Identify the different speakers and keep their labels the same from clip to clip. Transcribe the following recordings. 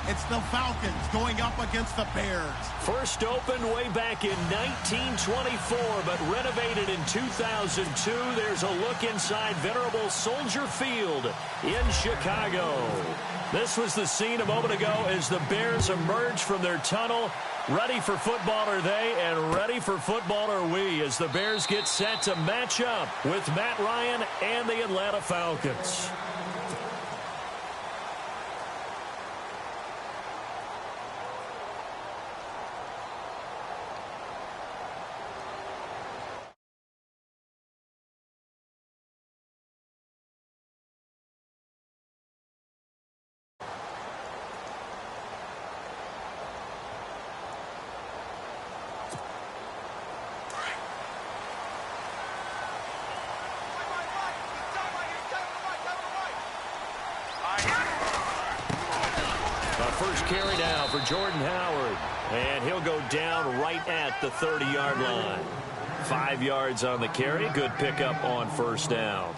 Speaker 1: It's the Falcons going up against the Bears.
Speaker 2: First opened way back in 1924, but renovated in 2002. There's a look inside venerable Soldier Field in Chicago. This was the scene a moment ago as the Bears emerged from their tunnel. Ready for football are they, and ready for football are we, as the Bears get set to match up with Matt Ryan and the Atlanta Falcons. First carry now for Jordan Howard, and he'll go down right at the 30-yard line. 5 yards on the carry. Good pickup on first down.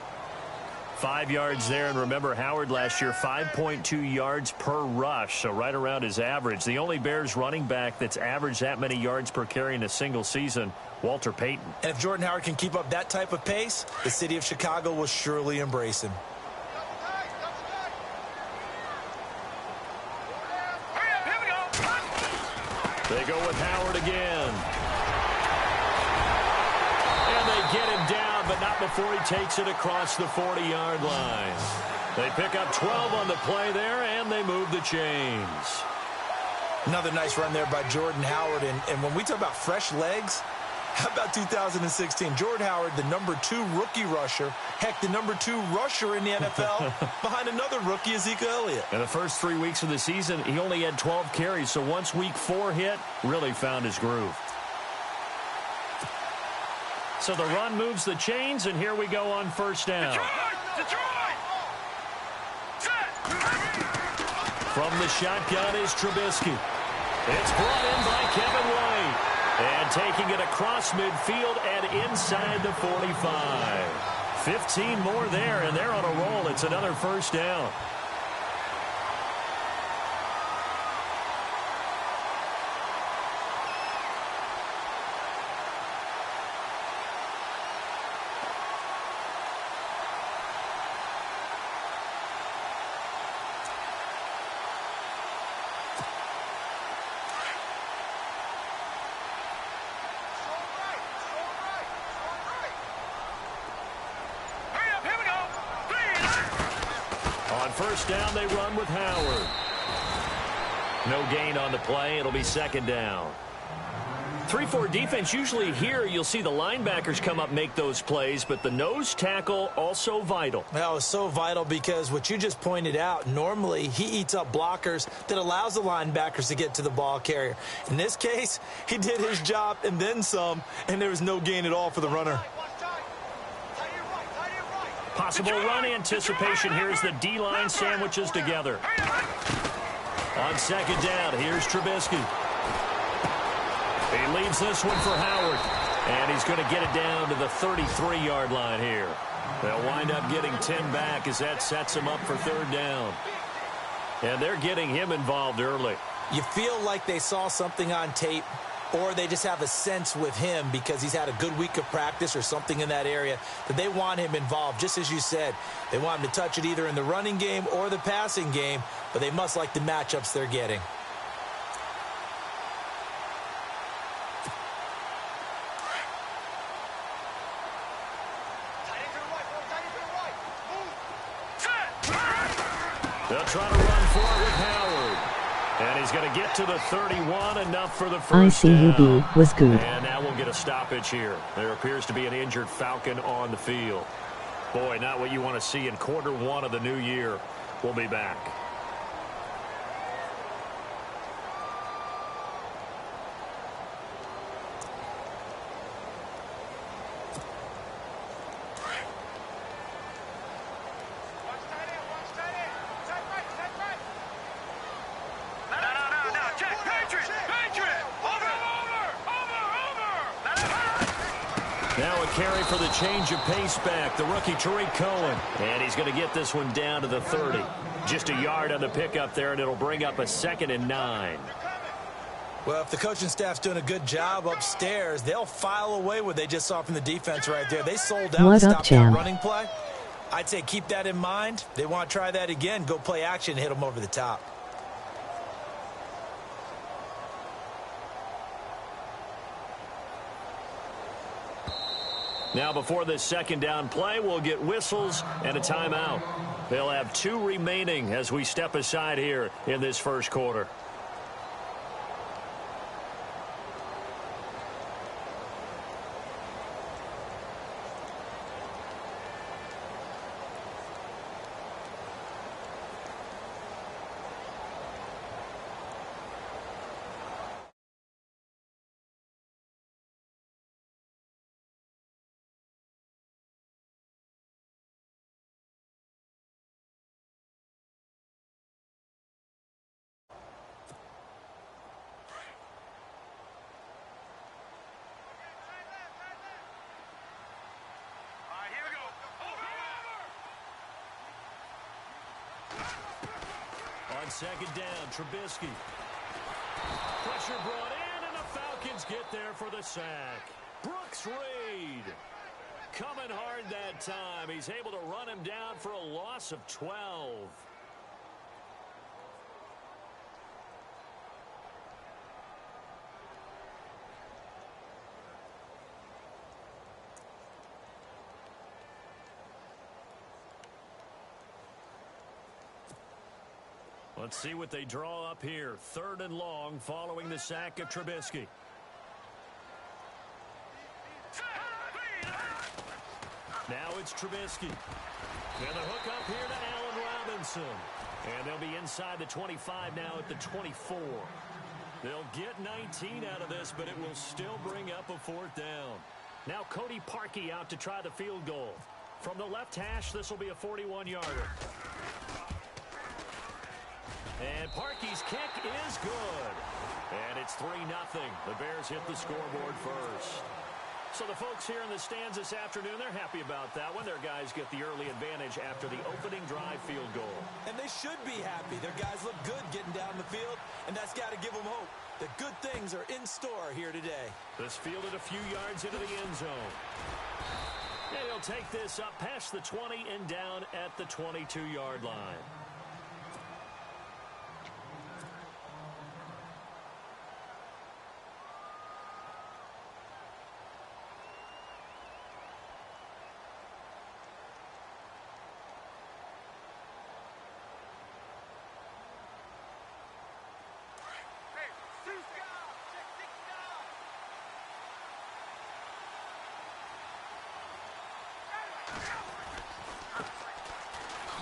Speaker 2: 5 yards there, and remember Howard last year 5.2 yards per rush, so right around his average. The only Bears running back that's averaged that many yards per carry in a single season, Walter Payton.
Speaker 3: And if Jordan Howard can keep up that type of pace, the city of Chicago will surely embrace him.
Speaker 2: They go with Howard again. And they get him down, but not before he takes it across the 40-yard line. They pick up 12 on the play there, and they move the chains.
Speaker 3: Another nice run there by Jordan Howard. And when we talk about fresh legs, how about 2016? Jordan Howard, the #2 rookie rusher. Heck, the #2 rusher in the NFL behind another rookie, Ezekiel Elliott.
Speaker 2: In the first 3 weeks of the season, he only had 12 carries. So once week 4 hit, really found his groove. So the run moves the chains, and here we go on first down.
Speaker 4: Detroit!
Speaker 2: From the shotgun is Trubisky. It's brought in by Kevin White. And taking it across midfield and inside the 45. 15 more there, and they're on a roll. It's another first down. First down, they run with Howard. No gain on the play. It'll be second down. 3-4 defense, usually here you'll see the linebackers come up, make those plays, but the nose tackle also vital.
Speaker 3: Well, it's so vital because what you just pointed out, normally he eats up blockers that allows the linebackers to get to the ball carrier. In this case, he did his job and then some, and there was no gain at all for the runner.
Speaker 2: Possible run anticipation. Here's the D-line sandwiches together. On second down, here's Trubisky. He leads this one for Howard. And he's going to get it down to the 33-yard line here. They'll wind up getting 10 back as that sets them up for third down. And they're getting him involved early.
Speaker 3: You feel like they saw something on tape, or they just have a sense with him because he's had a good week of practice or something in that area that they want him involved. Just as you said, they want him to touch it either in the running game or the passing game, but they must like the matchups they're getting.
Speaker 2: They'll try to run for it with Howard. And he's going to get to the 31, enough for the first down.
Speaker 5: ICUB was good.
Speaker 2: And now we'll get a stoppage here. There appears to be an injured Falcon on the field. Boy, not what you want to see in quarter one of the new year. We'll be back. Now a carry for the change of pace back, the rookie Tariq Cohen. And he's going to get this one down to the 30. Just a yard on the pickup there, and it'll bring up a 2nd and 9.
Speaker 3: Well, if the coaching staff's doing a good job upstairs, they'll file away what they just saw from the defense right there. They sold out to stop that running play. I'd say keep that in mind. They want to try that again. Go play action, hit them over the top.
Speaker 2: Now before this 2nd down play, we'll get whistles and a timeout. They'll have 2 remaining as we step aside here in this first quarter. On 2nd down, Trubisky. Pressure brought in, and the Falcons get there for the sack. Brooks Reed coming hard that time. He's able to run him down for a loss of 12. Let's see what they draw up here. 3rd and long following the sack of Trubisky. Now it's Trubisky. And the hook up here to Allen Robinson. And they'll be inside the 25 now at the 24. They'll get 19 out of this, but it will still bring up a 4th down. Now Cody Parkey out to try the field goal. From the left hash, this will be a 41-yarder. And Parkey's kick is good. And it's 3-0. The Bears hit the scoreboard first. So the folks here in the stands this afternoon, they're happy about that one. Their guys get the early advantage after the opening drive field goal.
Speaker 3: And they should be happy. Their guys look good getting down the field, and that's got to give them hope that good things are in store here today.
Speaker 2: This fielded a few yards into the end zone. And he'll take this up past the 20 and down at the 22-yard line.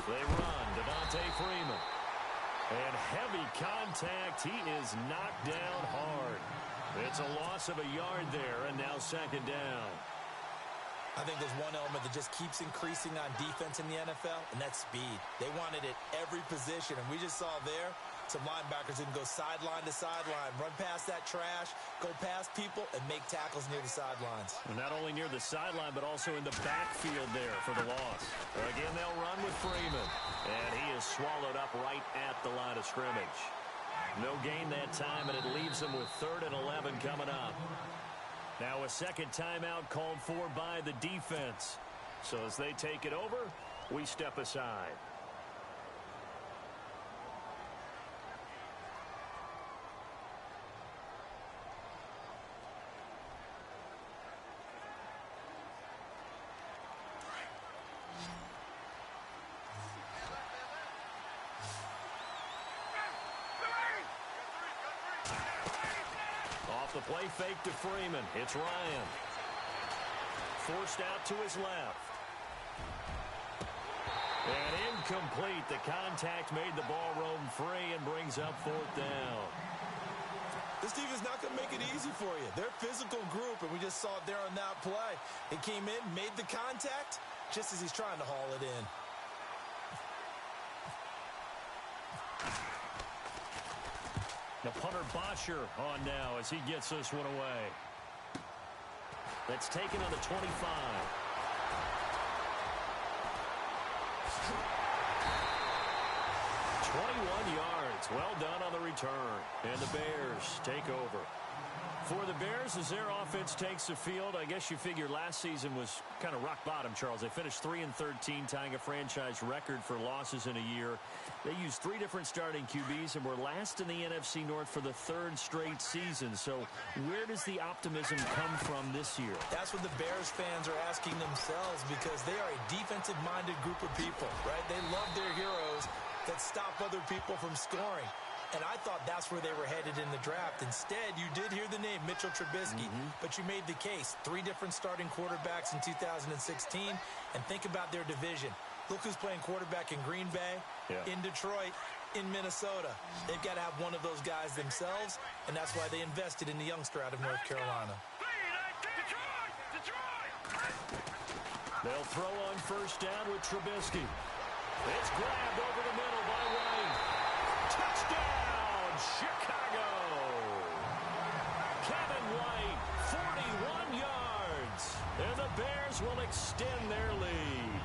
Speaker 2: They run, Devontae Freeman. And heavy contact. He is knocked down hard. It's a loss of a yard there, and now 2nd down.
Speaker 3: I think there's one element that just keeps increasing on defense in the NFL, and that's speed. They want it at every position, and we just saw there some linebackers who can go sideline to sideline, run past that trash, go past people, and make tackles near the sidelines.
Speaker 2: And not only near the sideline, but also in the backfield there for the loss. Again, they'll run with Freeman, and he is swallowed up right at the line of scrimmage. No gain that time, and it leaves them with 3rd and 11 coming up. Now a 2nd timeout called for by the defense. So as they take it over, we step aside. The play fake to Freeman. It's Ryan. Forced out to his left. And incomplete. The contact made the ball roam free and brings up 4th down.
Speaker 3: This team is not going to make it easy for you. They're a physical group, and we just saw it there on that play. He came in, made the contact, just as he's trying to haul it in.
Speaker 2: The punter Bosher on now as he gets this one away. That's taken on the 25. 21 yards. Well done on the return. And the Bears take over. For the Bears, as their offense takes the field, I guess you figure last season was kind of rock bottom, Charles. They finished 3-13, tying a franchise record for losses in a year. They used 3 different starting QBs and were last in the NFC North for the 3rd straight season. So where does the optimism come from this year?
Speaker 3: That's what the Bears fans are asking themselves, because they are a defensive-minded group of people, right? They love their heroes that stop other people from scoring. And I thought that's where they were headed in the draft. Instead, you did hear the name Mitchell Trubisky, but you made the case. 3 different starting quarterbacks in 2016. And think about their division. Look who's playing quarterback in Green Bay, in Detroit, in Minnesota. They've got to have one of those guys themselves, and that's why they invested in the youngster out of North Carolina.
Speaker 2: They'll throw on first down with Trubisky. It's grabbed over the middle by White. Touchdown, Chicago! Kevin White, 41 yards. And the Bears will extend their lead.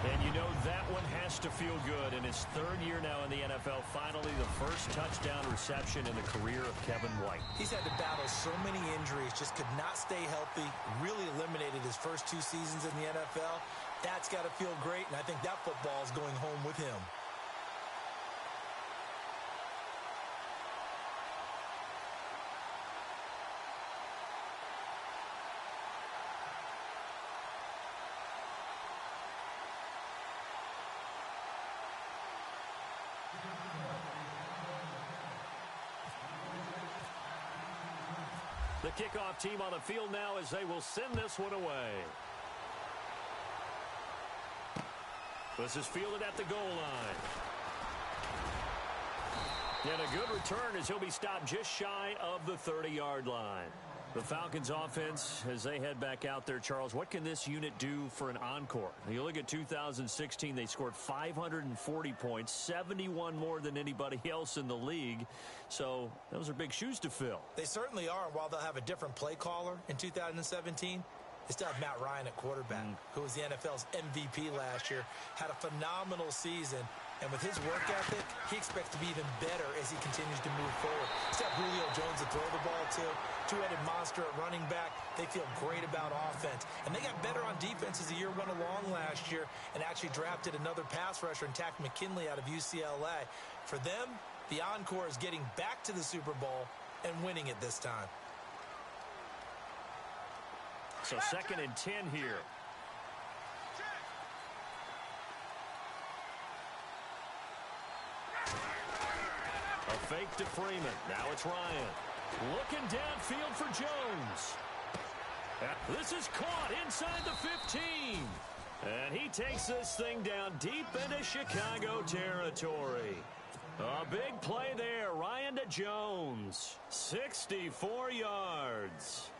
Speaker 2: And you know that one has to feel good. In his 3rd year now in the NFL, finally the first touchdown reception in the career of Kevin White.
Speaker 3: He's had to battle so many injuries, just could not stay healthy, really eliminated his first 2 seasons in the NFL. That's got to feel great, and I think that football is going home with him.
Speaker 2: The kickoff team on the field now as they will send this one away. This is fielded at the goal line. And a good return as he'll be stopped just shy of the 30-yard line. The Falcons offense, as they head back out there, Charles, what can this unit do for an encore? You look at 2016, they scored 540 points, 71 more than anybody else in the league. So those are big shoes to fill.
Speaker 3: They certainly are. While they'll have a different play caller in 2017, they still have Matt Ryan at quarterback, who was the NFL's MVP last year, had a phenomenal season. And with his work ethic, he expects to be even better as he continues to move forward. Still have Julio Jones to throw the ball to, 2-headed monster at running back. They feel great about offense. And they got better on defense as the year went along last year and actually drafted another pass rusher and Takk McKinley out of UCLA. For them, the encore is getting back to the Super Bowl and winning it this time.
Speaker 2: So 2nd and 10 here. A fake to Freeman. Now it's Ryan. Looking downfield for Jones. This is caught inside the 15. And he takes this thing down deep into Chicago territory. A big play there. Ryan to Jones. 64 yards.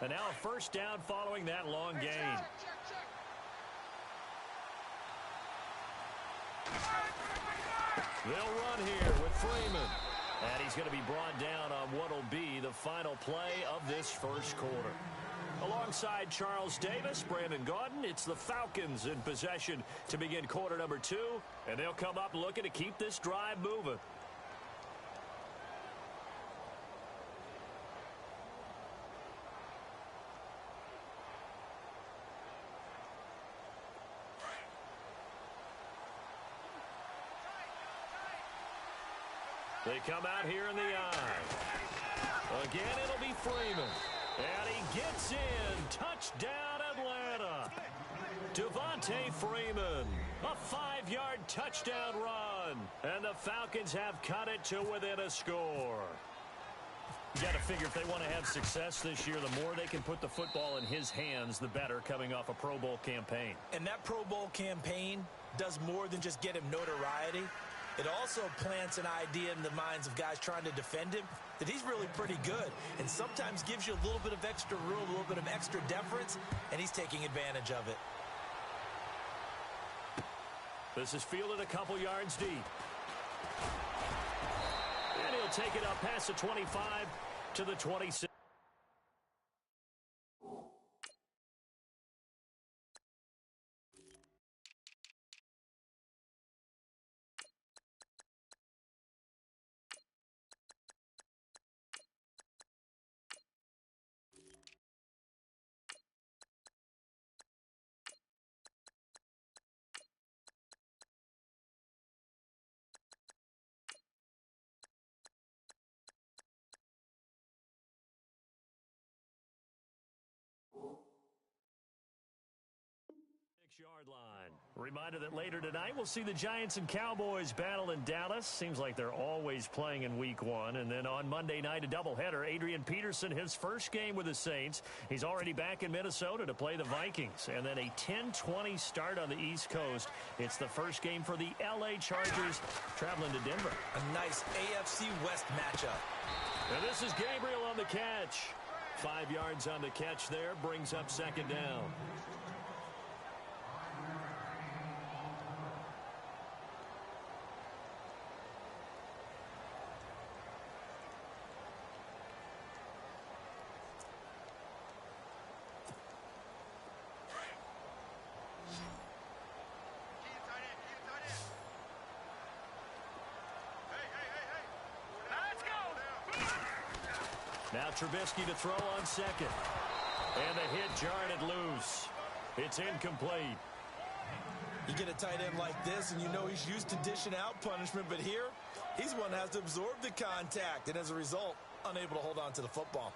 Speaker 2: And now a first down following that long gain. They'll run here with Freeman. And he's going to be brought down on what will be the final play of this first quarter. Alongside Charles Davis, Brandon Gaudin, it's the Falcons in possession to begin quarter number 2. And they'll come up looking to keep this drive moving. They come out here in the eye. Again, it'll be Freeman. And he gets in. Touchdown, Atlanta. Devontae Freeman. A 5-yard touchdown run. And the Falcons have cut it to within a score. You got to figure if they want to have success this year, the more they can put the football in his hands, the better, coming off a Pro Bowl campaign. And that Pro Bowl campaign does more than just get him notoriety. It also plants an idea in the minds of guys trying to defend him that he's really pretty good, and sometimes gives you a little bit of extra room, a little bit of extra deference, and he's taking advantage of it. This is fielded a couple yards deep. And he'll take it up past the 25 to the 26. Yard line. Reminder that later tonight we'll see the Giants and Cowboys battle in Dallas. Seems like they're always playing in week 1. And then on Monday night, a doubleheader. Adrian Peterson, his first game with the Saints. He's already back in Minnesota to play the Vikings. And then a 10-20 start on the East Coast. It's the first game for the L.A. Chargers traveling to Denver.
Speaker 3: A nice AFC West matchup.
Speaker 2: And this is Gabriel on the catch. 5 yards on the catch there. Brings up second down. Now Trubisky to throw on second. And the hit jarred it loose. It's incomplete.
Speaker 3: You get a tight end like this, and you know he's used to dishing out punishment, but here, he's one that has to absorb the contact, and as a result, unable to hold on to the football.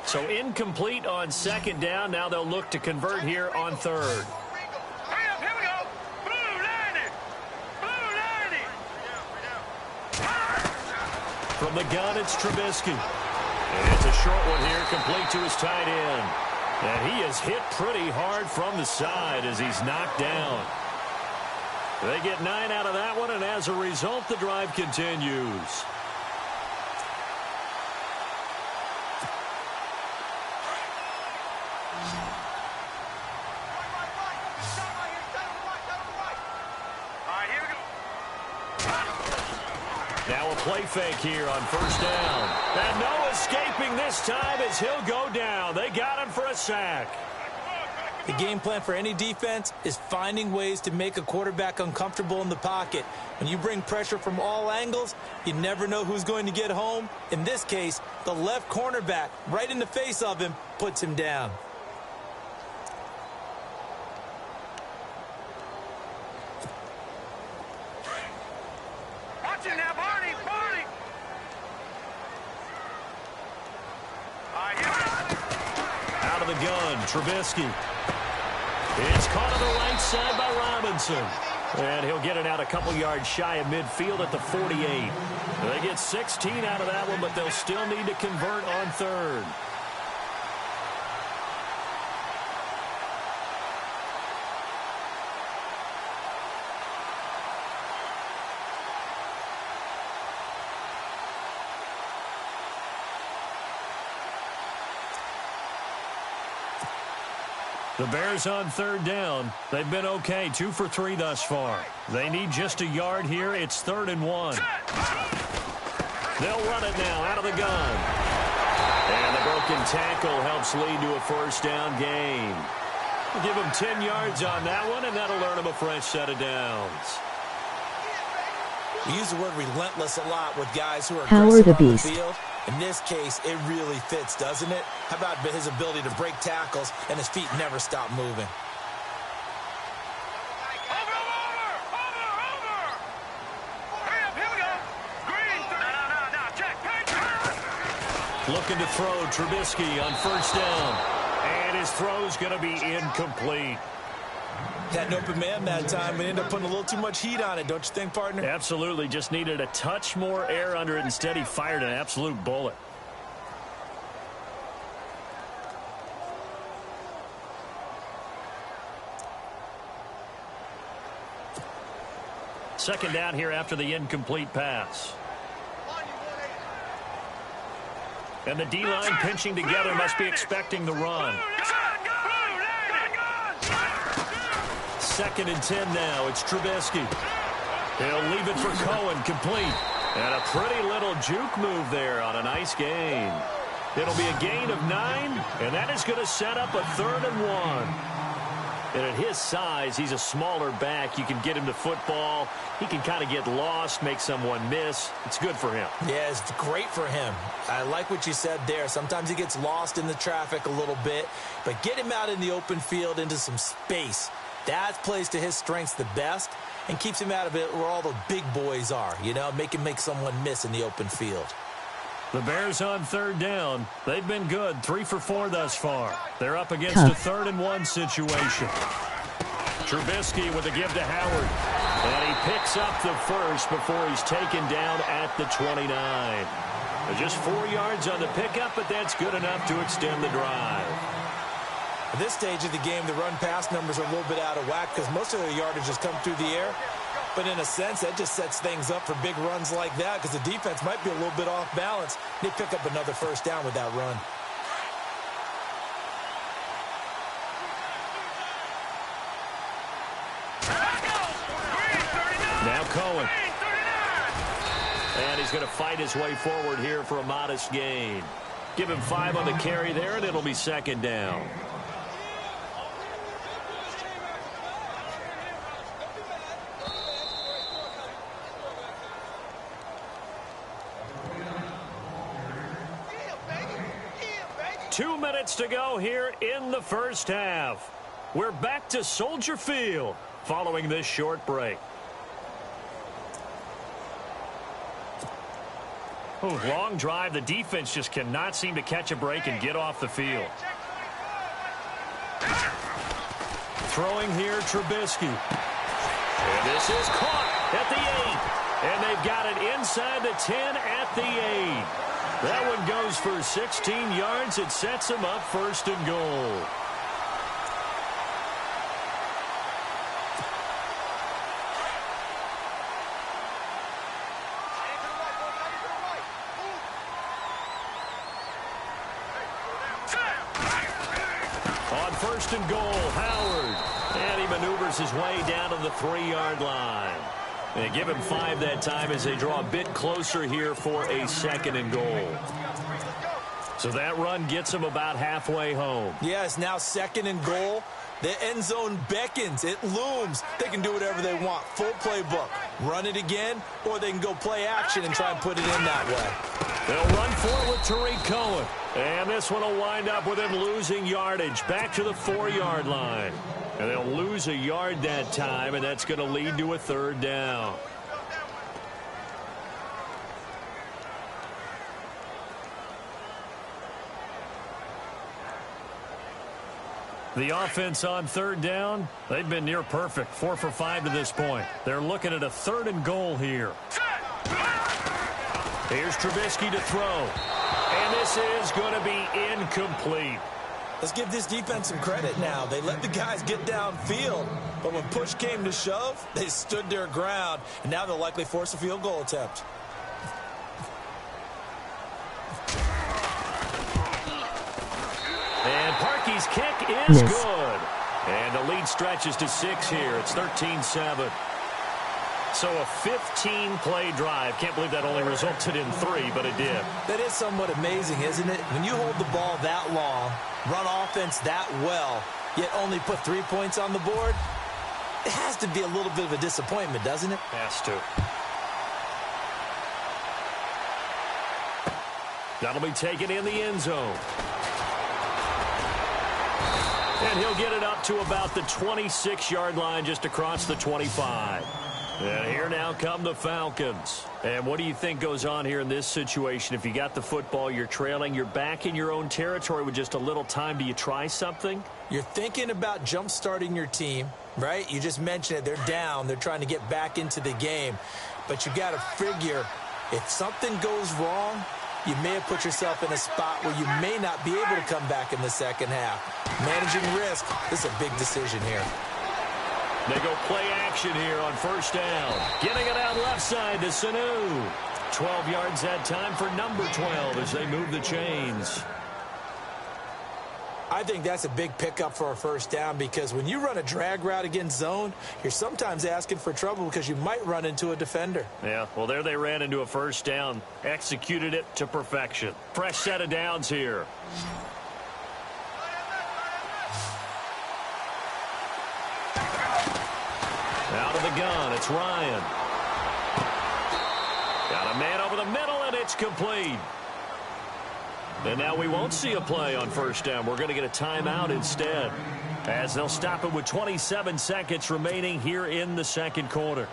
Speaker 2: So incomplete on second down. Now they'll look to convert here on third.
Speaker 4: Here we go. Blue 90. Blue 90.
Speaker 2: From the gun, it's Trubisky. And it's a short one here, complete to his tight end. And he is hit pretty hard from the side as he's knocked down. They get 9 out of that one, and as a result, the drive continues. Now a play fake here on first down. And no escaping this time as he'll go down. They got him for a sack.
Speaker 3: The game plan for any defense is finding ways to make a quarterback uncomfortable in the pocket. When you bring pressure from all angles, you never know who's going to get home. In this case, the left cornerback, right in the face of him, puts him down.
Speaker 4: Watch it now, Barney. Barney.
Speaker 2: Out of the gun, Trubisky. It's caught on the right side by Robinson. And he'll get it out a couple yards shy of midfield at the 48. They get 16 out of that one, but they'll still need to convert on third. The Bears on third down. They've been okay, 2 for 3 thus far. They need just a yard here. It's 3rd and 1. They'll run it now out of the gun. And the broken tackle helps lead to a first down gain. We'll give them 10 yards on that one, and that'll earn them a fresh set of downs.
Speaker 3: We use the word relentless a lot with guys who are
Speaker 5: Power
Speaker 3: aggressive
Speaker 5: the
Speaker 3: on
Speaker 5: beast.
Speaker 3: the field. In this case, it really fits, doesn't it? How about his ability to break tackles and his feet never stop moving?
Speaker 2: Looking to throw Trubisky on first down. And his throw's going to be incomplete.
Speaker 3: Had an open man that time. We ended up putting a little too much heat on it, don't you think, partner?
Speaker 2: Absolutely. Just needed a touch more air under it. Instead, he fired an absolute bullet. Second down here after the incomplete pass. And the D-line pinching together, must be expecting the run. Second and 10 now. It's Trubisky. He'll leave it for Cohen, complete. And a pretty little juke move there on a nice gain. It'll be a gain of 9, and that is going to set up a 3rd and 1. And at his size, he's a smaller back. You can get him to football. He can kind of get lost, make someone miss. It's good for him. Yeah, it's great for him. I like what you said there. Sometimes he gets lost in the traffic a little bit, but get him out in the open field into some space. That plays to his strengths the best and keeps him out of it where all the big boys are, you know, make him make someone miss in the open field. The Bears on 3rd down. They've been good, 3 for 4 thus far. They're up against a 3rd and 1 situation. Trubisky with a give to Howard. And he picks up the first before he's taken down at the 29. Just 4 yards on the pickup, but that's good enough to extend the drive. At this stage of the game, the run-pass numbers are a little bit out of whack because most of their yardage has come through the air. But in a sense, that just sets things up for big runs like that because the defense might be a little bit off balance. They pick up another first down with that run. Now Cohen. And he's going to fight his way forward here for a modest gain. Give him 5 on the carry there, and it'll be 2nd down. Two minutes to go here in the first half. We're back to Soldier Field following this short break. Long drive. The defense just cannot seem to catch a break and get off the field. Throwing here, Trubisky. And this is caught at the 8. And they've got it inside the 10 at the 8. That one goes for 16 yards. It sets him up 1st and goal. On 1st and goal, Howard. And he maneuvers his way down to the 3-yard line. They give him 5 that time as they draw a bit closer here for a 2nd and goal. So that run gets him about halfway home. Yeah, it's now 2nd and goal. The end zone beckons. It looms. They can do whatever they want. Full playbook. Run it again, or they can go play action and try and put it in that way. They'll run for it with Tariq Cohen. And this one will wind up with him losing yardage. Back to the 4-yard line. And they'll lose a yard that time, and that's going to lead to a 3rd down. The offense on 3rd down, they've been near perfect, 4 for 5 to this point. They're looking at a 3rd and goal here. Here's Trubisky to throw. And this is going to be incomplete. Let's give this defense some credit now. They let the guys get downfield, but when push came to shove, they stood their ground, and now they'll likely force a field goal attempt. And Parkey's kick is good. And the lead stretches to 6 here. It's 13-7. So a 15-play drive. Can't believe that only resulted in 3, but it did. That is somewhat amazing, isn't it? When you hold the ball that long, run offense that well, yet only put 3 points on the board, it has to be a little bit of a disappointment, doesn't it? Has to. That'll be taken in the end zone. And he'll get it up to about the 26-yard line, just across the 25. And here now come the Falcons. And what do you think goes on here in this situation? If you got the football, you're trailing, you're back in your own territory with just a little time. Do you try something? You're thinking about jump-starting your team, right? You just mentioned it. They're down. They're trying to get back into the game. But you got to figure, if something goes wrong, you may have put yourself in a spot where you may not be able to come back in the second half. Managing risk, this is a big decision here. They go play action here on first down. Getting it out left side to Sanu. 12 yards that time for number 12 as they move the chains.
Speaker 3: I think that's a big pickup for a first down because when you run a drag route against zone, you're sometimes asking for trouble because you might run into a defender.
Speaker 2: Yeah, well, there they ran into a first down. Executed it to perfection. Fresh set of downs here. Out of the gun, it's Ryan. Got a man over the middle, and it's complete. And now we won't see a play on first down. We're going to get a timeout instead, as they'll stop it with 27 seconds remaining here in the second quarter.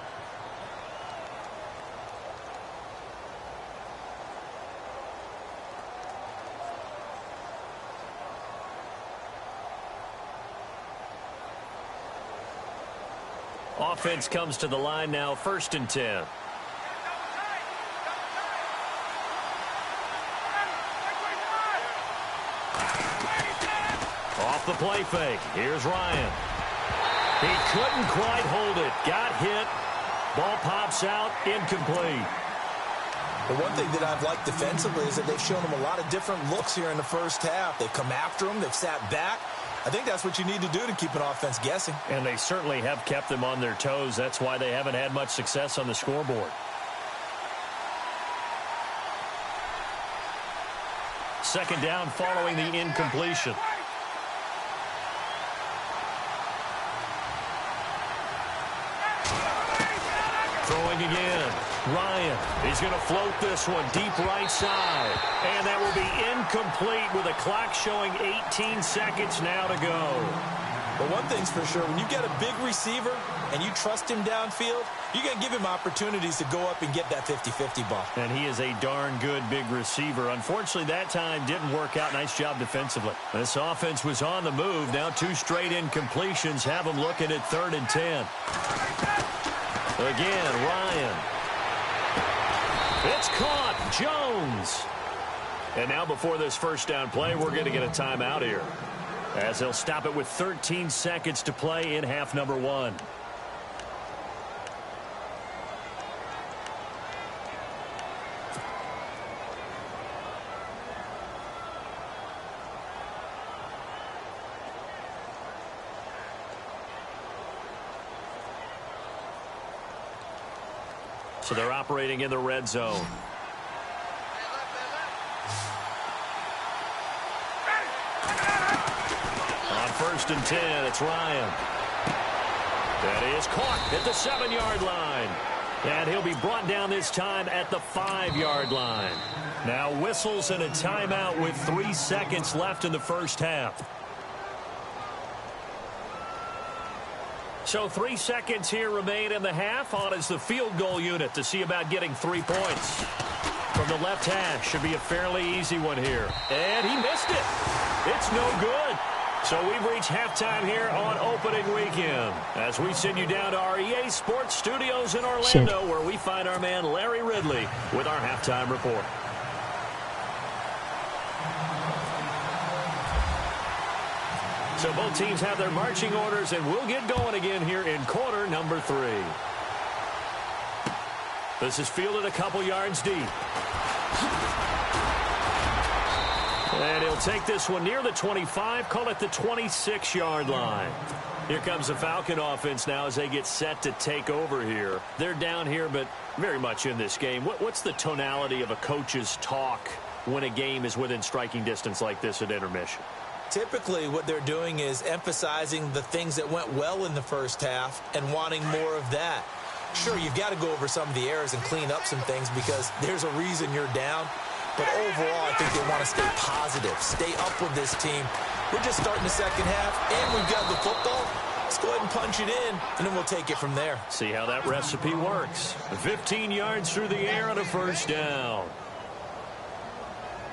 Speaker 2: Offense comes to the line now, 1st and 10. Off the play fake. Here's Ryan. He couldn't quite hold it. Got hit. Ball pops out. Incomplete.
Speaker 3: The one thing that I've liked defensively is that they've shown him a lot of different looks here in the first half. They've come after him. They've sat back. I think that's what you need to do to keep an offense guessing.
Speaker 2: And they certainly have kept them on their toes. That's why they haven't had much success on the scoreboard. Second down following the incompletion. Throwing again. Ryan, he's going to float this one deep right side. And that will be incomplete with a clock showing 18 seconds now to go.
Speaker 3: But one thing's for sure, when you get a big receiver and you trust him downfield, you're going to give him opportunities to go up and get that 50-50 ball.
Speaker 2: And he is a darn good big receiver. Unfortunately, that time didn't work out. Nice job defensively. This offense was on the move. Now 2 straight incompletions have them looking at 3rd and 10. Again, Ryan. It's caught. Jones. And now before this first down play, we're going to get a timeout here, as they'll stop it with 13 seconds to play in half number 1. So they're operating in the red zone. On 1st and 10, it's Ryan. That is caught at the 7-yard line. And he'll be brought down this time at the 5-yard line. Now whistles and a timeout with 3 seconds left in the first half. So 3 seconds here remain in the half. On is the field goal unit to see about getting 3 points. From the left hash, should be a fairly easy one here. And he missed it. It's no good. So we've reached halftime here on opening weekend, as we send you down to our EA Sports Studios in Orlando, where we find our man Larry Ridley with our halftime report. So both teams have their marching orders, and we'll get going again here in quarter number 3. This is fielded a couple yards deep. And he'll take this one near the 25, call it the 26-yard line. Here comes the Falcon offense now as they get set to take over here. They're down here, but very much in this game. What's the tonality of a coach's talk when a game is within striking distance like this at intermission?
Speaker 3: Typically, what they're doing is emphasizing the things that went well in the first half and wanting more of that. Sure, you've got to go over some of the errors and clean up some things because there's a reason you're down. But overall, I think they want to stay positive, stay up with this team. We're just starting the second half, and we've got the football. Let's go ahead and punch it in, and then we'll take it from there.
Speaker 2: See how that recipe works. 15 yards through the air on a first down.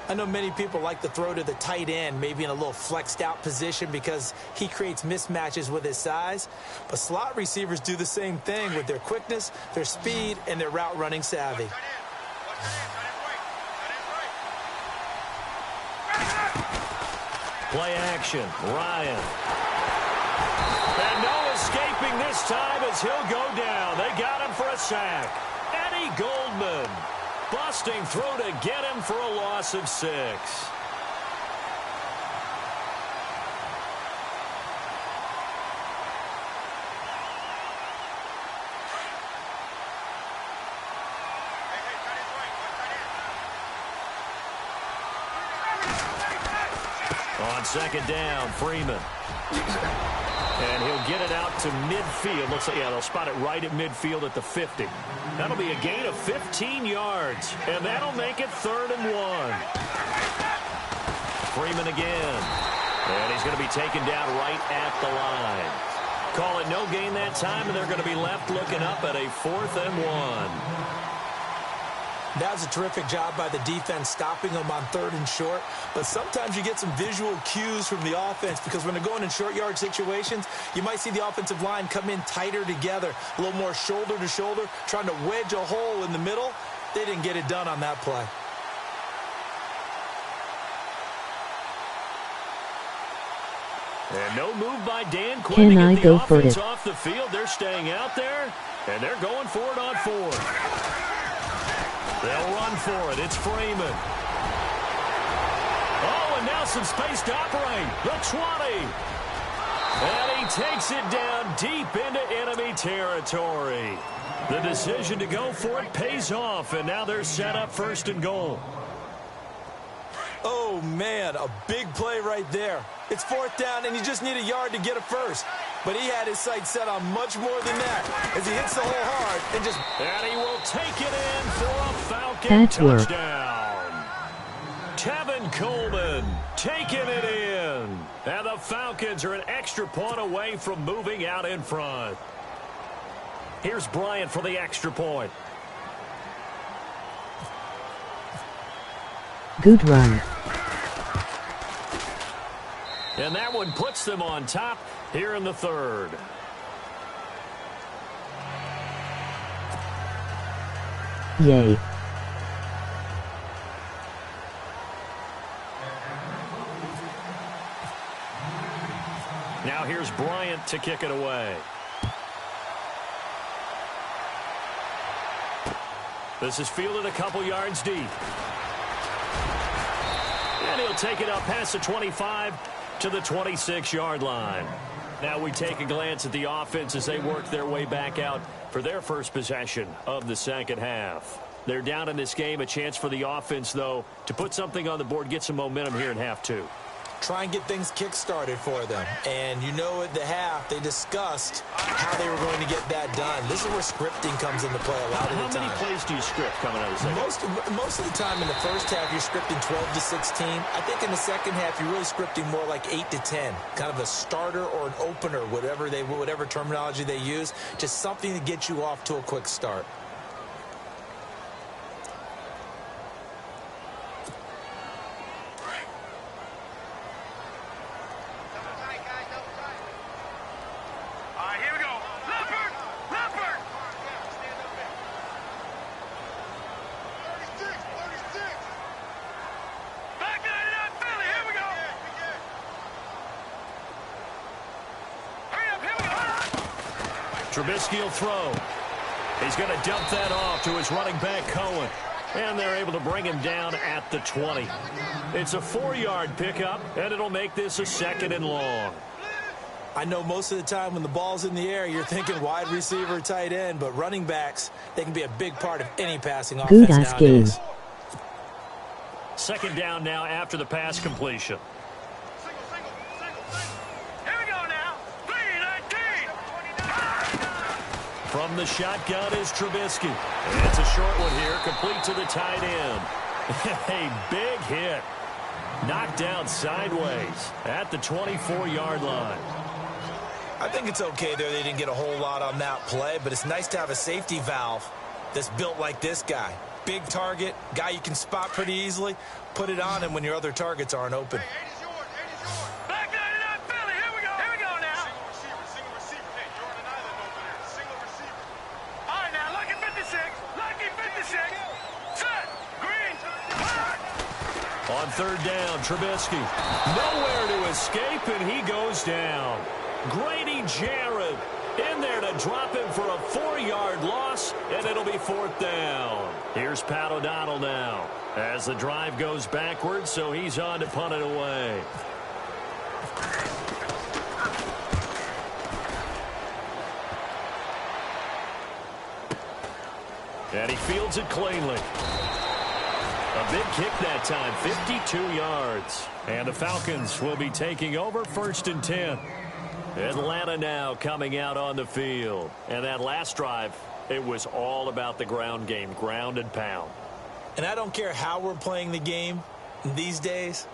Speaker 3: I know many people like to throw to the tight end, maybe in a little flexed out position because he creates mismatches with his size. But slot receivers do the same thing with their quickness, their speed, and their route running savvy.
Speaker 2: Play action, Ryan. And no escaping Holding this time as he'll go down. They got him for a sack. Eddie Goldman busting through to get him for a loss of 6. On second down, Freeman. And he'll get it out to midfield. Looks like, yeah, they'll spot it right at midfield at the 50. That'll be a gain of 15 yards. And that'll make it 3rd and 1. Freeman again. And he's going to be taken down right at the line. Call it no gain that time, and they're going to be left looking up at a 4th and 1.
Speaker 3: That was a terrific job by the defense stopping them on 3rd and short. But sometimes you get some visual cues from the offense because when they're going in short yard situations, you might see the offensive line come in tighter together, a little more shoulder to shoulder, trying to wedge a hole in the middle. They didn't get it done on that play.
Speaker 2: And no move by Dan Quinn to get the offense off the field. They're staying out there, and they're going for it on 4th. They'll run for it. It's Freeman. Oh, and now some space to operate. The 20. And he takes it down deep into enemy territory. The decision to go for it pays off, and now they're set up 1st and goal.
Speaker 3: Oh, man, a big play right there. It's 4th down, and you just need a yard to get a first. But he had his sights set on much more than that as he hits the hole hard and just...
Speaker 2: And he will take it in for a Falcon touchdown. Tevin Coleman taking it in. And the Falcons are an extra point away from moving out in front. Here's Bryant for the extra point.
Speaker 5: Good run.
Speaker 2: And that one puts them on top here in the 3rd.
Speaker 5: Yay.
Speaker 2: Now here's Bryant to kick it away. This is fielded a couple yards deep. And he'll take it up past the 25 to the 26-yard line. Now we take a glance at the offense as they work their way back out for their first possession of the 2nd half. They're down in this game. A chance for the offense, though, to put something on the board, get some momentum here in half 2.
Speaker 3: Try and get things kick-started for them. And you know at the half, they discussed how they were going to get that done. This is where scripting comes into play a lot of the time.
Speaker 2: How many plays do you script coming out of the second?
Speaker 3: Most of the time in the first half, you're scripting 12 to 16. I think in the second half, you're really scripting more like 8 to 10. Kind of a starter or an opener, whatever terminology they use. Just something to get you off to a quick start.
Speaker 2: Trubisky will throw. He's going to dump that off to his running back, Cohen. And they're able to bring him down at the 20. It's a 4-yard pickup, and it'll make this a 2nd and long.
Speaker 3: I know most of the time when the ball's in the air, you're thinking wide receiver, tight end, but running backs, they can be a big part of any passing offense nowadays.
Speaker 2: 2nd down now after the pass completion. From the shotgun is Trubisky. And it's a short one here, complete to the tight end. A big hit. Knocked down sideways at the 24-yard line.
Speaker 3: I think it's okay there. They didn't get a whole lot on that play, but it's nice to have a safety valve that's built like this guy. Big target, guy you can spot pretty easily. Put it on him when your other targets aren't open.
Speaker 2: On 3rd down, Trubisky. Nowhere to escape, and he goes down. Grady Jarrett in there to drop him for a 4-yard loss, and it'll be 4th down. Here's Pat O'Donnell now as the drive goes backwards, so he's on to punt it away. And he fields it cleanly. A big kick that time, 52 yards. And the Falcons will be taking over 1st and 10. Atlanta now coming out on the field. And that last drive, it was all about the ground game, ground and pound.
Speaker 3: And I don't care how we're playing the game these days,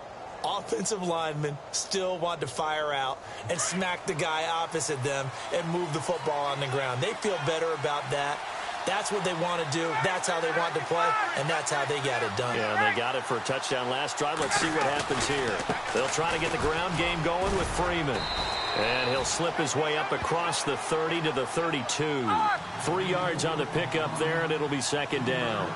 Speaker 3: offensive linemen still want to fire out and smack the guy opposite them and move the football on the ground. They feel better about that. That's what they want to do. That's how they want to play, and that's how they got it done.
Speaker 2: Yeah, and they got it for a touchdown last drive. Let's see what happens here. They'll try to get the ground game going with Freeman. And he'll slip his way up across the 30 to the 32. 3 yards on the pickup there, and it'll be 2nd down.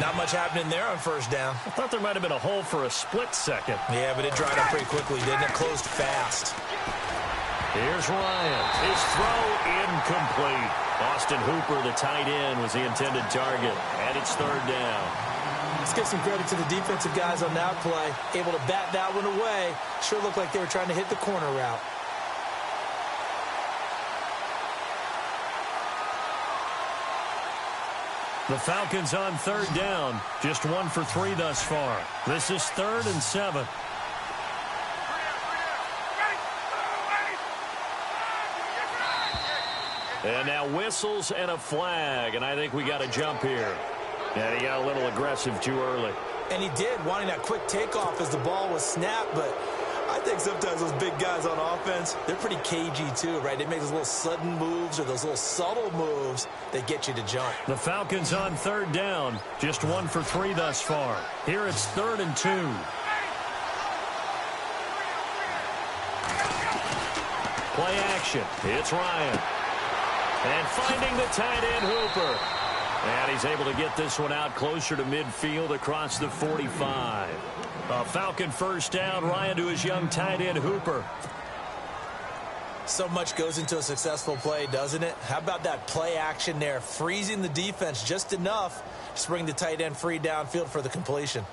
Speaker 3: Not much happening there on 1st down.
Speaker 2: I thought there might have been a hole for a split second.
Speaker 3: Yeah, but it dried up pretty quickly, didn't it? Closed fast.
Speaker 2: Here's Ryan. His throw incomplete. Austin Hooper, the tight end, was the intended target. And it's 3rd down.
Speaker 3: Let's give some credit to the defensive guys on that play. Able to bat that one away. Sure looked like they were trying to hit the corner route.
Speaker 2: The Falcons on 3rd down. Just 1 for 3 thus far. This is 3rd and 7. And now whistles and a flag, and I think we got a jump here. And he got a little aggressive too early.
Speaker 3: And he did, wanting that quick takeoff as the ball was snapped, but I think sometimes those big guys on offense, they're pretty cagey too, right? They make those little sudden moves or those little subtle moves that get you to jump.
Speaker 2: The Falcons on 3rd down, just 1 for 3 thus far. Here it's 3rd and 2. Play action. It's Ryan. And finding the tight end, Hooper. And he's able to get this one out closer to midfield across the 45. A Falcon 1st down. Ryan to his young tight end, Hooper.
Speaker 3: So much goes into a successful play, doesn't it? How about that play action there? Freezing the defense just enough to bring the tight end free downfield for the completion.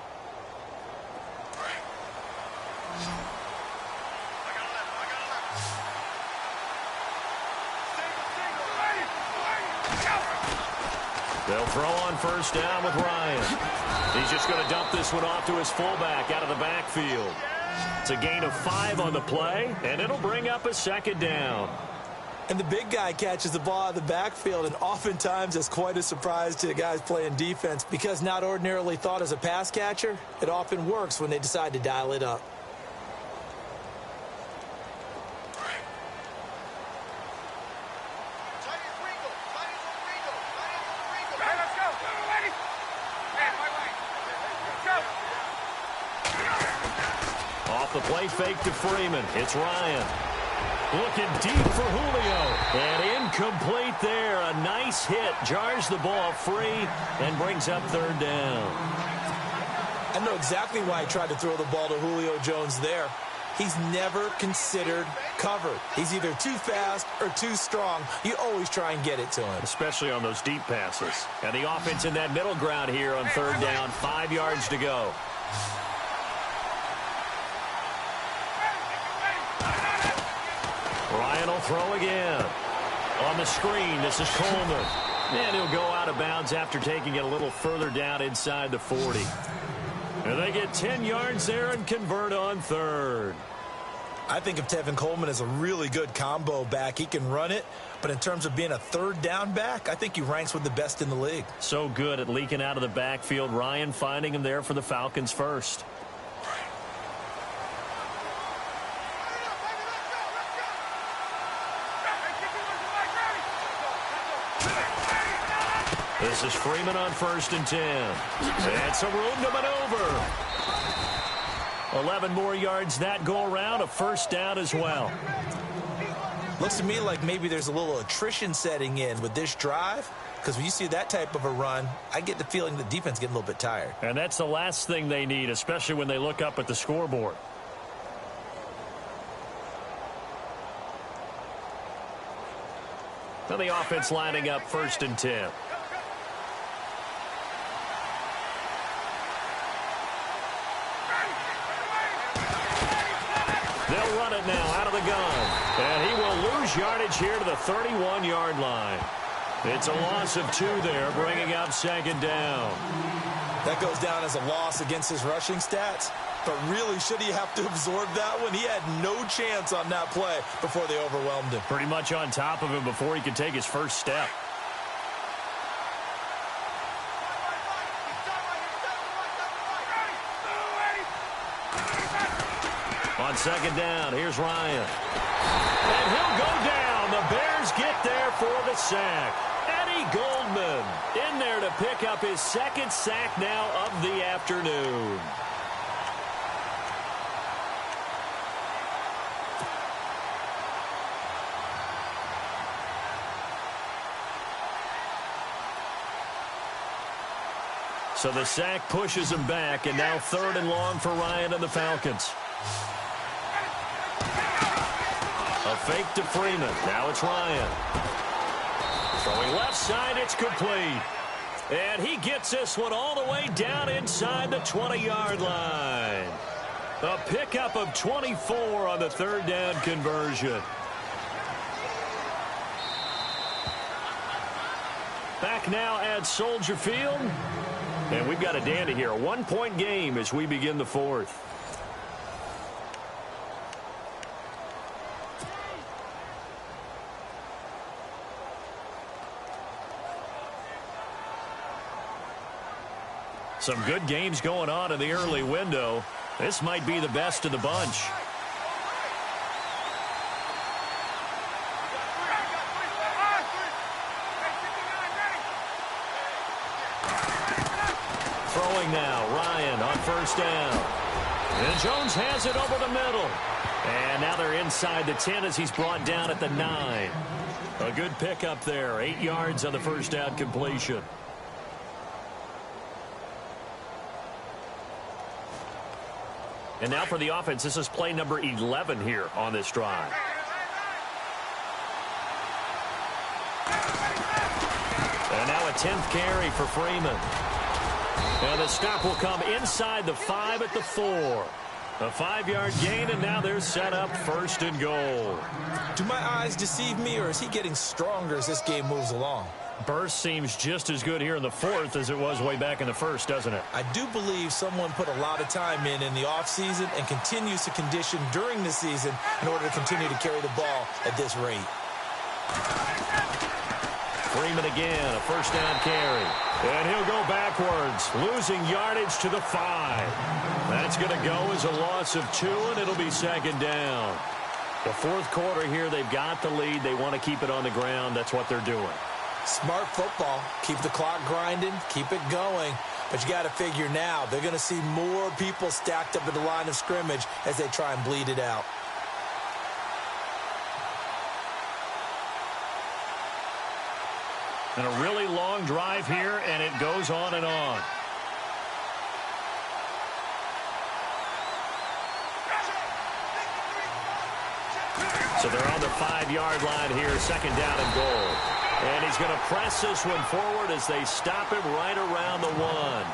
Speaker 2: They'll throw on 1st down with Ryan. He's just going to dump this one off to his fullback out of the backfield. It's a gain of 5 on the play, and it'll bring up a 2nd down.
Speaker 3: And the big guy catches the ball out of the backfield, and oftentimes it's quite a surprise to the guys playing defense because not ordinarily thought as a pass catcher, it often works when they decide to dial it up.
Speaker 2: The play fake to Freeman. It's Ryan. Looking deep for Julio. And incomplete there. A nice hit. Jars the ball free and brings up 3rd down.
Speaker 3: I know exactly why he tried to throw the ball to Julio Jones there. He's never considered covered. He's either too fast or too strong. You always try and get it to him.
Speaker 2: Especially on those deep passes. And the offense in that middle ground here on 3rd down. 5 yards to go. Ryan will throw again. On the screen, this is Coleman. And he'll go out of bounds after taking it a little further down inside the 40. And they get 10 yards there and convert on 3rd.
Speaker 3: I think of Tevin Coleman as a really good combo back. He can run it, but in terms of being a 3rd down back, I think he ranks with the best in the league.
Speaker 2: So good at leaking out of the backfield. Ryan finding him there for the Falcons first. This is Freeman on 1st and 10. And some room to maneuver. 11 more yards that go around. A 1st down as well.
Speaker 3: Looks to me like maybe there's a little attrition setting in with this drive. Because when you see that type of a run, I get the feeling the defense getting a little bit tired.
Speaker 2: And that's the last thing they need, especially when they look up at the scoreboard. Now the offense lining up 1st and 10. They'll run it now out of the gun. And he will lose yardage here to the 31-yard line. It's a loss of 2 there, bringing up 2nd down.
Speaker 3: That goes down as a loss against his rushing stats. But really, should he have to absorb that one? He had no chance on that play before they overwhelmed him.
Speaker 2: Pretty much on top of him before he could take his first step. On 2nd down, here's Ryan. And he'll go down. The Bears get there for the sack. Eddie Goldman in there to pick up his 2nd sack now of the afternoon. So the sack pushes him back, and now 3rd and long for Ryan and the Falcons. A fake to Freeman. Now it's Ryan. Throwing left side, it's complete. And he gets this one all the way down inside the 20-yard line. A pickup of 24 on the 3rd down conversion. Back now at Soldier Field. And we've got a dandy here. A 1-point game as we begin the 4th. Some good games going on in the early window. This might be the best of the bunch. Throwing now, Ryan on 1st down. And Jones has it over the middle. And now they're inside the 10 as he's brought down at the 9. A good pickup there, 8 yards on the 1st down completion. And now for the offense, this is play number 11 here on this drive. And now a 10th carry for Freeman. And the stop will come inside the 5 at the 4. A 5-yard gain, and now they're set up 1st and goal.
Speaker 3: Do my eyes deceive me, or is he getting stronger as this game moves along?
Speaker 2: Burst seems just as good here in the 4th as it was way back in the 1st, doesn't it?
Speaker 3: I do believe someone put a lot of time in the offseason and continues to condition during the season in order to continue to carry the ball at this rate.
Speaker 2: Freeman again, a 1st down carry. And he'll go backwards, losing yardage to the 5. That's going to go as a loss of 2, and it'll be 2nd down. The 4th quarter here, they've got the lead. They want to keep it on the ground. That's what they're doing.
Speaker 3: Smart football. Keep the clock grinding. Keep it going. But you got to figure now, they're going to see more people stacked up at the line of scrimmage as they try and bleed it out.
Speaker 2: And a really long drive here, and it goes on and on. So they're on the 5-yard line here, 2nd down and goal. And he's going to press this one forward as they stop him right around the 1.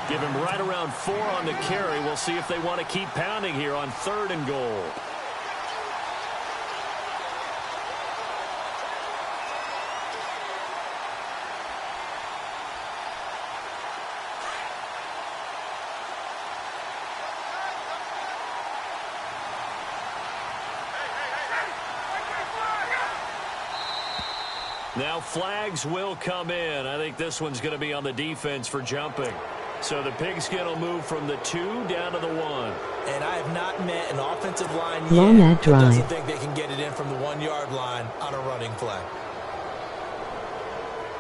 Speaker 2: Give him right around 4 on the carry. We'll see if they want to keep pounding here on 3rd and goal. Now flags will come in. I think this one's going to be on the defense for jumping. So the Pigskin will move from the 2 down to the 1.
Speaker 3: And I have not met an offensive line
Speaker 5: Long
Speaker 3: yet
Speaker 5: that
Speaker 3: that doesn't
Speaker 5: drive.
Speaker 3: think they can get it in from the 1-yard line on a running play.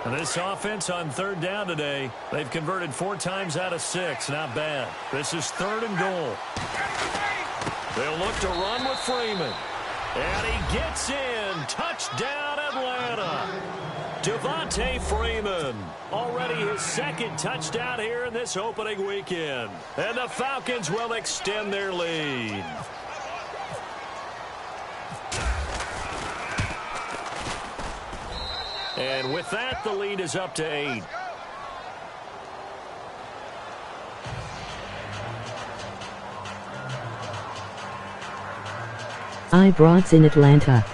Speaker 2: And this offense on 3rd down today, they've converted 4 times out of 6. Not bad. This is 3rd and goal. They'll look to run with Freeman. And he gets in. Touchdown, Atlanta. Devontae Freeman. Already his 2nd touchdown here in this opening weekend. And the Falcons will extend their lead. And with that, the lead is up to 8.
Speaker 5: Ibrox in Atlanta.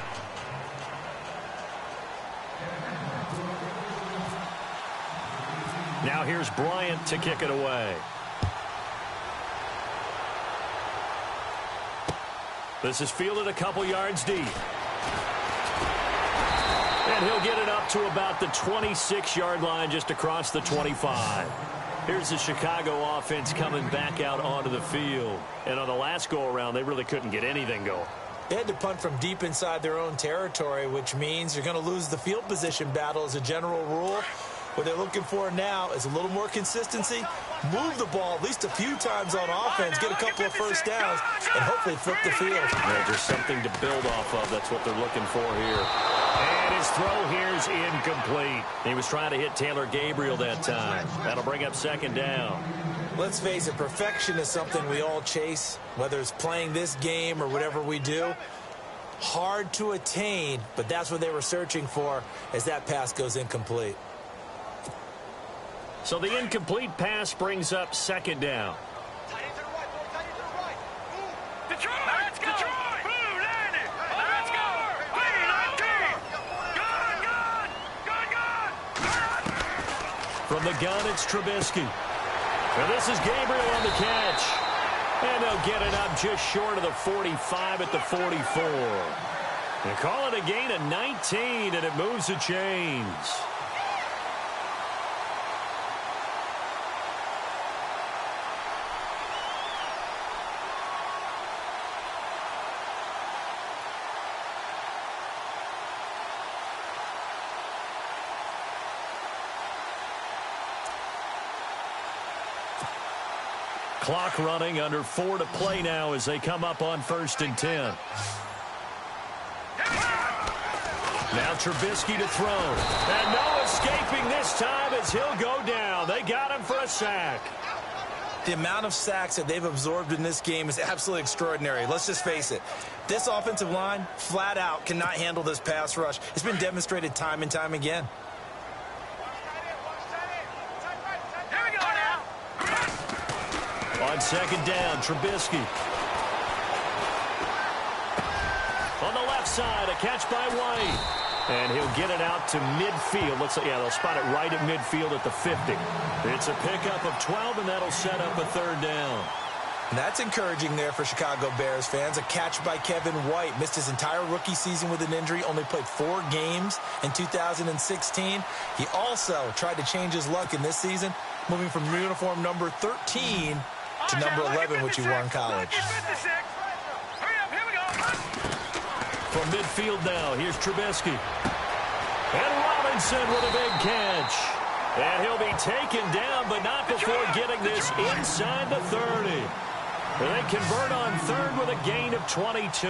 Speaker 2: Now here's Bryant to kick it away. This is fielded a couple yards deep. And he'll get it up to about the 26-yard line, just across the 25. Here's the Chicago offense coming back out onto the field. And on the last go-around, they really couldn't get anything going.
Speaker 3: They had to punt from deep inside their own territory, which means you're going to lose the field position battle as a general rule. What they're looking for now is a little more consistency, move the ball at least a few times on offense, get a couple of first downs, and hopefully flip the field.
Speaker 2: Yeah, just something to build off of. That's what they're looking for here. And his throw here is incomplete. He was trying to hit Taylor Gabriel that time. That'll bring up second down.
Speaker 3: Let's face it, perfection is something we all chase, whether it's playing this game or whatever we do. Hard to attain, but that's what they were searching for as that pass goes incomplete.
Speaker 2: So the incomplete pass brings up second down.
Speaker 4: Detroit! Let's go! Detroit! Blue, landed! Let's go! Gun!
Speaker 2: From the gun, it's Trubisky. And this is Gabriel on the catch. And they'll get it up just short of the 45 at the 44. They call it a gain of 19, and it moves the chains. Clock running, under 4 to play now as they come up on 1st and 10. Now Trubisky to throw. And no escaping this time as he'll go down. They got him for a sack.
Speaker 3: The amount of sacks that they've absorbed in this game is absolutely extraordinary. Let's just face it. This offensive line, flat out, cannot handle this pass rush. It's been demonstrated time and time again.
Speaker 2: On second down, Trubisky. On the left side, a catch by White. And he'll get it out to midfield. They'll spot it right at midfield at the 50. It's a pickup of 12, and that'll set up a third down.
Speaker 3: And that's encouraging there for Chicago Bears fans. A catch by Kevin White. Missed his entire rookie season with an injury. Only played 4 games in 2016. He also tried to change his luck in this season, moving from uniform number 13 to number 11, which he wore in college.
Speaker 2: From midfield now, here's Trubisky. And Robinson with a big catch. And he'll be taken down, but not before getting this inside the 30. They convert on third with a gain of 22.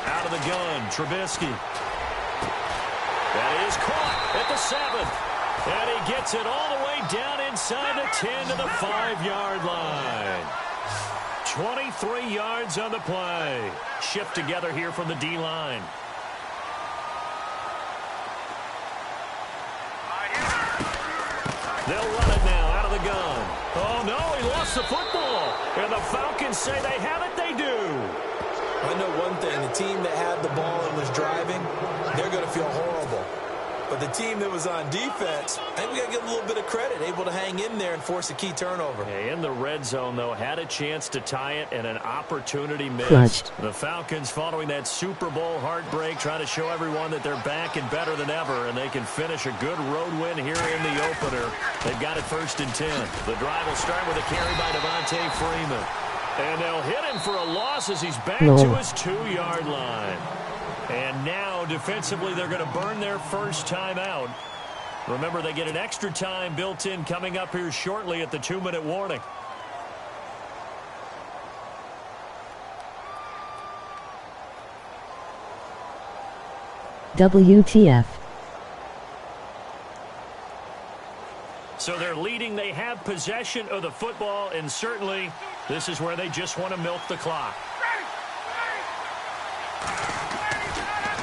Speaker 2: Out of the gun, Trubisky. That is caught at the 7th. And he gets it all the way down inside the 10 to the 5-yard line. 23 yards on the play. Shift together here from the D-line. They'll run it now out of the gun. Oh, no, he lost the football. And the Falcons say they have it, they do.
Speaker 3: I know one thing. The team that had the ball and was driving, they're going to feel horrible. But the team that was on defense, I think we got to give them a little bit of credit, able to hang in there and force a key turnover.
Speaker 2: In the red zone, though, had a chance to tie it and an opportunity missed.
Speaker 5: Clutched.
Speaker 2: The Falcons, following that Super Bowl heartbreak, trying to show everyone that they're back and better than ever, and they can finish a good road win here in the opener. They've got it 1st and 10. The drive will start with a carry by Devontae Freeman. And they'll hit him for a loss as he's back to his 2-yard line. And now, defensively, they're going to burn their first time out. Remember, they get an extra time built in coming up here shortly at the 2-minute warning.
Speaker 5: WTF.
Speaker 2: So they're leading. They have take possession of the football, and certainly this is where they just want to milk the clock.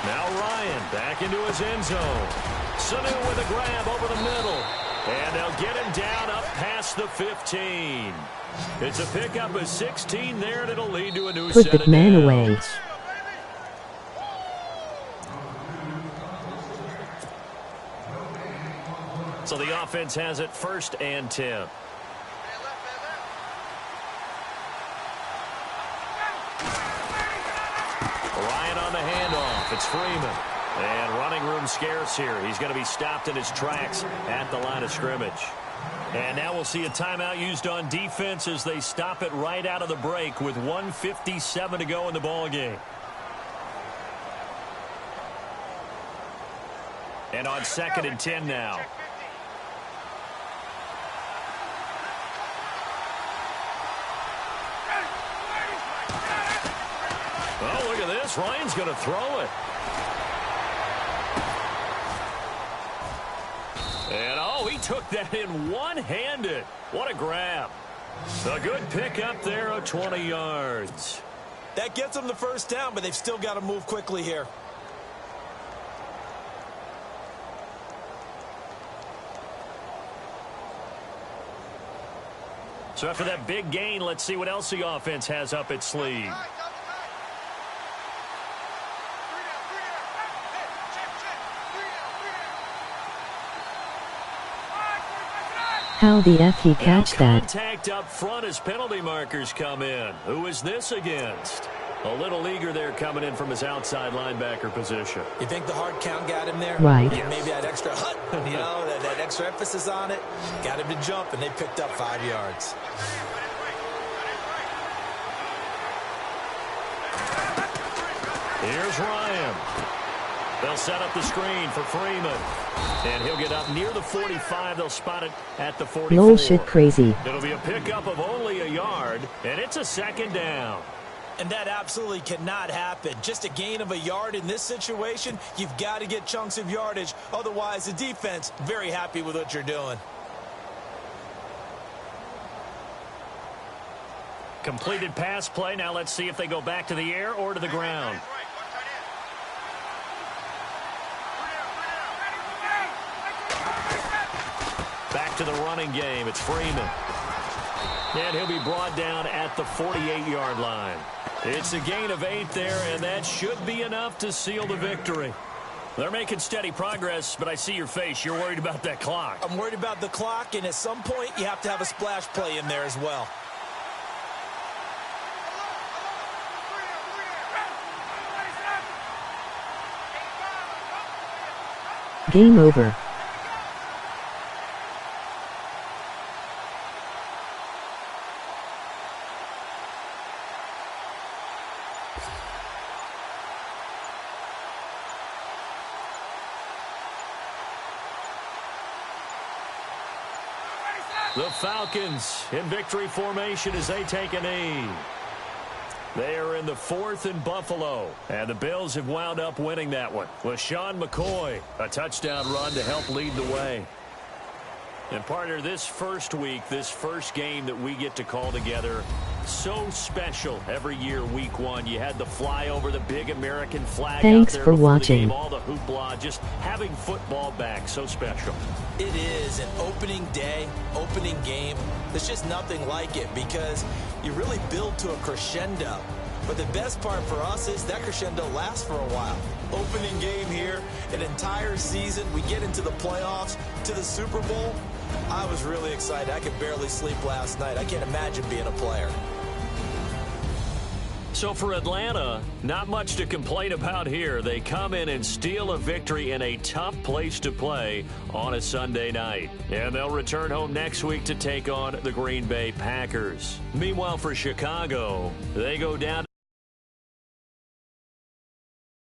Speaker 2: Now Ryan back into his end zone. Sanu with a grab over the middle. And they'll get him down up past the 15. It's a pickup of 16 there, and it'll lead to a new set of
Speaker 5: Put that man
Speaker 2: downs.
Speaker 5: away.
Speaker 2: So the offense has it 1st and 10. Ryan on the handoff. It's Freeman. And running room scarce here. He's going to be stopped in his tracks at the line of scrimmage. And now we'll see a timeout used on defense as they stop it right out of the break with 1:57 to go in the ball game. And on 2nd and 10 now. Oh, look at this. Ryan's going to throw it. And, oh, he took that in one-handed. What a grab. A good pickup there of 20 yards.
Speaker 3: That gets them the first down, but they've still got to move quickly here.
Speaker 2: So after that big gain, let's see what else the offense has up its sleeve.
Speaker 5: How the F he catch that?
Speaker 2: Contact up front as penalty markers come in. Who is this against? A little eager there coming in from his outside linebacker position.
Speaker 3: You think the hard count got him there?
Speaker 5: Right.
Speaker 3: Yeah, maybe that extra that extra emphasis on it. Got him to jump, and they picked up 5 yards.
Speaker 2: Here's Ryan. They'll set up the screen for Freeman. And he'll get up near the 45. They'll spot it at the 44.
Speaker 5: Lol shit crazy.
Speaker 2: It'll be a pickup of only a yard, and it's a 2nd down.
Speaker 3: And that absolutely cannot happen. Just a gain of a yard in this situation, you've got to get chunks of yardage. Otherwise, the defense, very happy with what you're doing.
Speaker 2: Completed pass play. Now let's see if they go back to the air or to the ground. Back to the running game. It's Freeman. And he'll be brought down at the 48-yard line. It's a gain of 8 there, and that should be enough to seal the victory. They're making steady progress, but I see your face. You're worried about that clock.
Speaker 3: I'm worried about the clock, and at some point, you have to have a splash play in there as well.
Speaker 5: Game over.
Speaker 2: The Falcons in victory formation as they take a knee. They are in the 4th in Buffalo, and the Bills have wound up winning that one. LaShawn McCoy, a touchdown run to help lead the way. And partner, this first week, this first game that we get to call together, so special every year, week 1. You had the flyover, the big American flag.
Speaker 5: Thanks
Speaker 2: out there
Speaker 5: for
Speaker 2: before
Speaker 5: watching.
Speaker 2: the game, all the hoopla, just having football back, so special.
Speaker 3: It is an opening day, opening game. There's just nothing like it because you really build to a crescendo. But the best part for us is that crescendo lasts for a while. Opening game here, an entire season. We get into the playoffs, to the Super Bowl. I was really excited. I could barely sleep last night. I can't imagine being a player.
Speaker 2: So for Atlanta, not much to complain about here. They come in and steal a victory in a tough place to play on a Sunday night. And they'll return home next week to take on the Green Bay Packers. Meanwhile, for Chicago, they go down